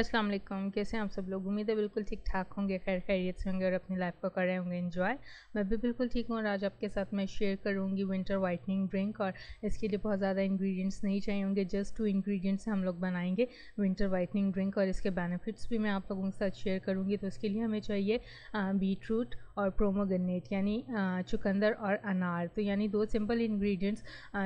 अस्सलाम वालेकुम, कैसे हैं आप सब लोग। उम्मीद है बिल्कुल ठीक-ठाक होंगे, खैर खैरियत से होंगे और अपनी लाइफ को कर रहे होंगे एंजॉय। मैं भी बिल्कुल ठीक हूँ और आज आपके साथ मैं शेयर करूँगी विंटर वाइटनिंग ड्रिंक। और इसके लिए बहुत ज़्यादा इंग्रेडिएंट्स नहीं चाहिए होंगे, जस्ट 2 इंग्रेडिएंट्स से हम लोग बनाएंगे विंटर वाइटनिंग ड्रिंक। और इसके बेनिफिट्स भी मैं आप लोगों के साथ शेयर करूँगी। तो इसके लिए हमें चाहिए बीटरूट और प्रोमोग्रेनेट यानी चुकंदर और अनार। तो यानी 2 सिंपल इंग्रेडिएंट्स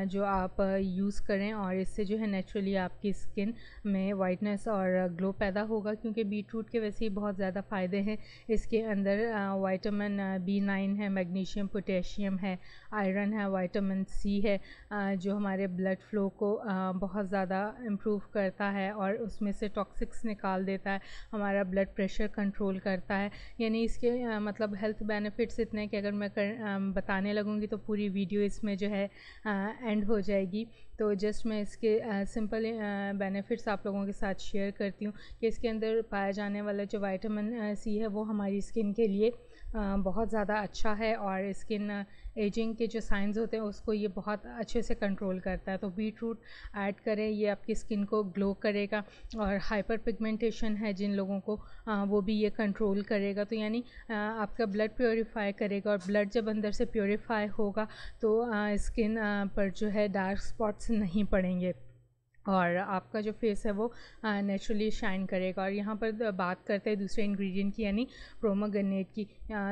जो आप यूज़ करें और इससे जो है नेचुरली आपकी स्किन में वाइटनेस और ग्लो पैदा होगा, क्योंकि बीटरूट के वैसे ही बहुत ज़्यादा फ़ायदे हैं। इसके अंदर विटामिन B9 है, मैग्नीशियम, पोटेशियम है, आयरन है, विटामिन C है, जो हमारे ब्लड फ्लो को बहुत ज़्यादा इम्प्रूव करता है और उसमें से टॉक्सिक्स निकाल देता है, हमारा ब्लड प्रेशर कंट्रोल करता है। यानी इसके मतलब हेल्थ बेनिफिट्स इतने हैं कि अगर मैं बताने लगूँगी तो पूरी वीडियो इसमें जो है एंड हो जाएगी। तो जस्ट मैं इसके सिंपल बेनिफिट्स आप लोगों के साथ शेयर करती हूँ कि इसके अंदर पाया जाने वाला जो विटामिन C है वो हमारी स्किन के लिए बहुत ज़्यादा अच्छा है और स्किन एजिंग के जो साइंस होते हैं उसको ये बहुत अच्छे से कंट्रोल करता है। तो बीटरूट ऐड करें, ये आपकी स्किन को ग्लो करेगा। और हाइपर पिगमेंटेशन है जिन लोगों को, वो भी ये कंट्रोल करेगा। तो यानी आपका ब्लड प्योरीफाई करेगा और ब्लड जब अंदर से प्योरीफाई होगा तो स्किन पर जो है डार्क स्पॉट्स नहीं पड़ेंगे और आपका जो फेस है वो नेचुरली शाइन करेगा। और यहाँ पर बात करते हैं दूसरे इंग्रेडिएंट की यानी प्रोमोग्रेनेट की।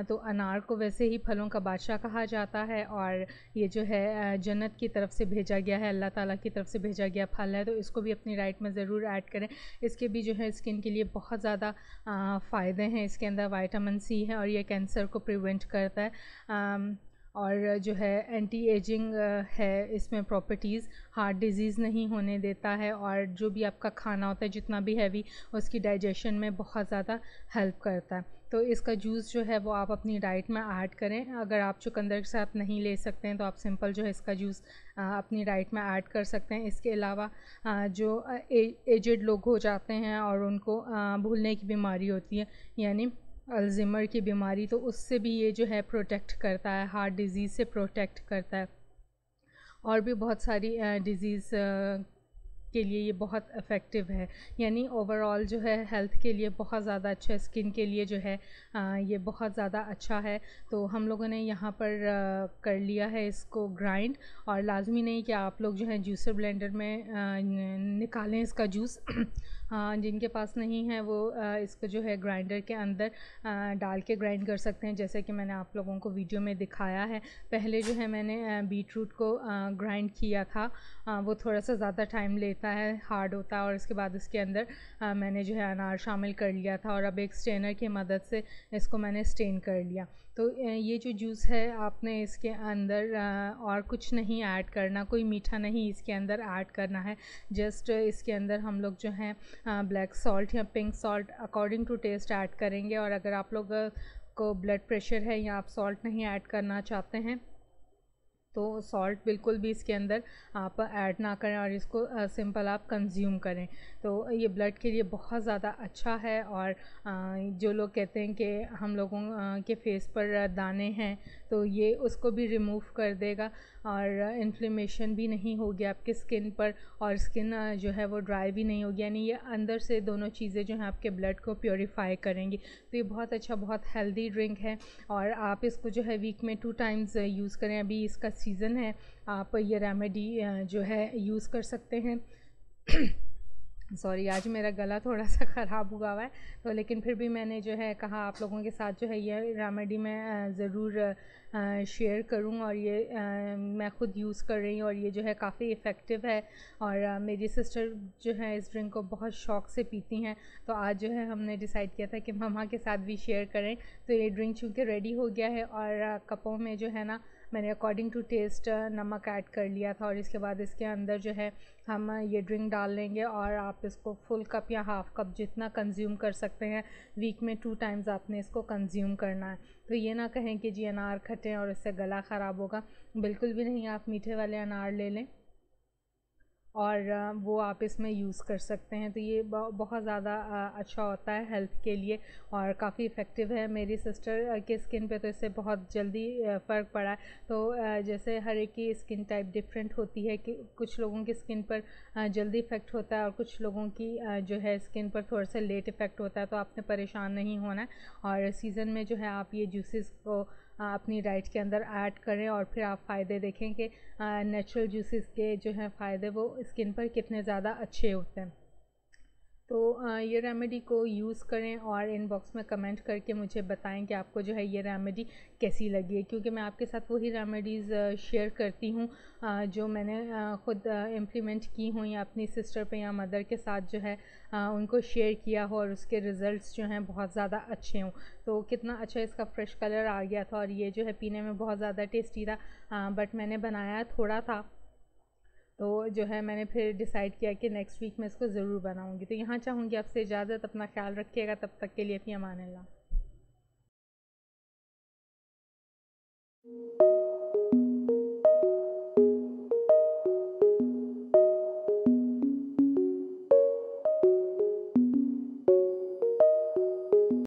तो अनार को वैसे ही फलों का बादशाह कहा जाता है और ये जो है जन्नत की तरफ से भेजा गया है, अल्लाह ताला की तरफ से भेजा गया फल है। तो इसको भी अपनी डाइट में ज़रूर ऐड करें। इसके भी जो है स्किन के लिए बहुत ज़्यादा फ़ायदे हैं। इसके अंदर विटामिन C है और ये कैंसर को प्रिवेंट करता है। और जो है एंटी एजिंग है इसमें प्रॉपर्टीज़, हार्ट डिज़ीज़ नहीं होने देता है और जो भी आपका खाना होता है जितना भी हैवी, उसकी डाइजेशन में बहुत ज़्यादा हेल्प करता है। तो इसका जूस जो है वो आप अपनी डाइट में ऐड करें। अगर आप चुकंदर के साथ नहीं ले सकते हैं तो आप सिंपल जो है इसका जूस अपनी डाइट में ऐड कर सकते हैं। इसके अलावा जो एजेड लोग हो जाते हैं और उनको भूलने की बीमारी होती है यानी अल्ज़ाइमर की बीमारी, तो उससे भी ये जो है प्रोटेक्ट करता है, हार्ट डिज़ीज़ से प्रोटेक्ट करता है और भी बहुत सारी डिज़ीज़ के लिए ये बहुत इफ़ेक्टिव है। यानी ओवरऑल जो है हेल्थ के लिए बहुत ज़्यादा अच्छा है, स्किन के लिए जो है ये बहुत ज़्यादा अच्छा है। तो हम लोगों ने यहाँ पर कर लिया है इसको ग्राइंड। और लाजमी नहीं कि आप लोग जो है जूसर ब्लेंडर में निकालें इसका जूस। जिनके पास नहीं है वो इसको जो है ग्राइंडर के अंदर डाल के ग्राइंड कर सकते हैं, जैसे कि मैंने आप लोगों को वीडियो में दिखाया है। पहले जो है मैंने बीटरूट को ग्राइंड किया था, वो थोड़ा सा ज़्यादा टाइम लेता है, हार्ड होता है। और उसके बाद उसके अंदर मैंने जो है अनार शामिल कर लिया था और अब एक स्ट्रेनर की मदद से इसको मैंने स्ट्रेन कर लिया। तो ये जो जूस है आपने इसके अंदर और कुछ नहीं ऐड करना, कोई मीठा नहीं इसके अंदर ऐड करना है। जस्ट इसके अंदर हम लोग जो है ब्लैक सॉल्ट या pink salt according to taste add करेंगे। और अगर आप लोग को ब्लड प्रेशर है या आप सॉल्ट नहीं ऐड करना चाहते हैं तो सॉल्ट बिल्कुल भी इसके अंदर आप ऐड ना करें और इसको सिंपल आप कंज्यूम करें। तो ये ब्लड के लिए बहुत ज़्यादा अच्छा है। और जो लोग कहते हैं कि हम लोगों के फेस पर दाने हैं तो ये उसको भी रिमूव कर देगा और इन्फ्लेमेशन भी नहीं होगी आपके स्किन पर और स्किन जो है वो ड्राई भी नहीं होगी। यानी ये अंदर से दोनों चीज़ें जो हैं आपके ब्लड को प्योरीफाई करेंगी। तो ये बहुत अच्छा, बहुत हेल्दी ड्रिंक है और आप इसको जो है वीक में 2 टाइम्स यूज़ करें। अभी इसका सीज़न है, आप ये रेमेडी जो है यूज़ कर सकते हैं। सॉरी, आज मेरा गला थोड़ा सा ख़राब हुआ है तो लेकिन फिर भी मैंने जो है कहा आप लोगों के साथ जो है ये रेमेडी मैं ज़रूर शेयर करूं। और ये मैं ख़ुद यूज़ कर रही हूँ और ये जो है काफ़ी इफ़ेक्टिव है। और मेरी सिस्टर जो है इस ड्रिंक को बहुत शौक़ से पीती हैं, तो आज जो है हमने डिसाइड किया था कि मम्मा के साथ भी शेयर करें। तो ये ड्रिंक चूँकि रेडी हो गया है और कपों में जो है ना मैंने अकॉर्डिंग टू टेस्ट नमक ऐड कर लिया था। और इसके बाद इसके अंदर जो है हम ये ड्रिंक डाल लेंगे और आप इसको फुल कप या हाफ़ कप जितना कंज्यूम कर सकते हैं। वीक में 2 टाइम्स आपने इसको कंज्यूम करना है। तो ये ना कहें कि जी अनार खट्टे हैं और इससे गला ख़राब होगा, बिल्कुल भी नहीं। आप मीठे वाले अनार ले लें और वो आप इसमें यूज़ कर सकते हैं। तो ये बहुत ज़्यादा अच्छा होता है हेल्थ के लिए और काफ़ी इफ़ेक्टिव है। मेरी सिस्टर के स्किन पे तो इससे बहुत जल्दी फ़र्क पड़ा है। तो जैसे हर एक की स्किन टाइप डिफरेंट होती है कि कुछ लोगों की स्किन पर जल्दी इफ़ेक्ट होता है और कुछ लोगों की जो है स्किन पर थोड़ा सा लेट इफ़ेक्ट होता है। तो आपने परेशान नहीं होना है और सीज़न में जो है आप ये जूसेस को अपनी डाइट के अंदर ऐड करें और फिर आप फ़ायदे देखें कि नेचुरल जूसेस के जो हैं फ़ायदे वो स्किन पर कितने ज़्यादा अच्छे होते हैं। तो ये रेमेडी को यूज़ करें और इनबॉक्स में कमेंट करके मुझे बताएं कि आपको जो है ये रेमेडी कैसी लगी है, क्योंकि मैं आपके साथ वही रेमेडीज़ शेयर करती हूँ जो मैंने ख़ुद इम्प्लीमेंट की हुई या अपनी सिस्टर पे या मदर के साथ जो है उनको शेयर किया हो और उसके रिज़ल्ट्स जो हैं बहुत ज़्यादा अच्छे हों। तो कितना अच्छा इसका फ्रेश कलर आ गया था और ये जो है पीने में बहुत ज़्यादा टेस्टी था। बट मैंने बनाया थोड़ा था, तो जो है मैंने फिर डिसाइड किया कि नेक्स्ट वीक मैं इसको ज़रूर बनाऊँगी। तो यहाँ चाहूँगी आपसे इजाज़त, अपना ख़्याल रखिएगा, तब तक के लिए फ़ी अमान अल्लाह।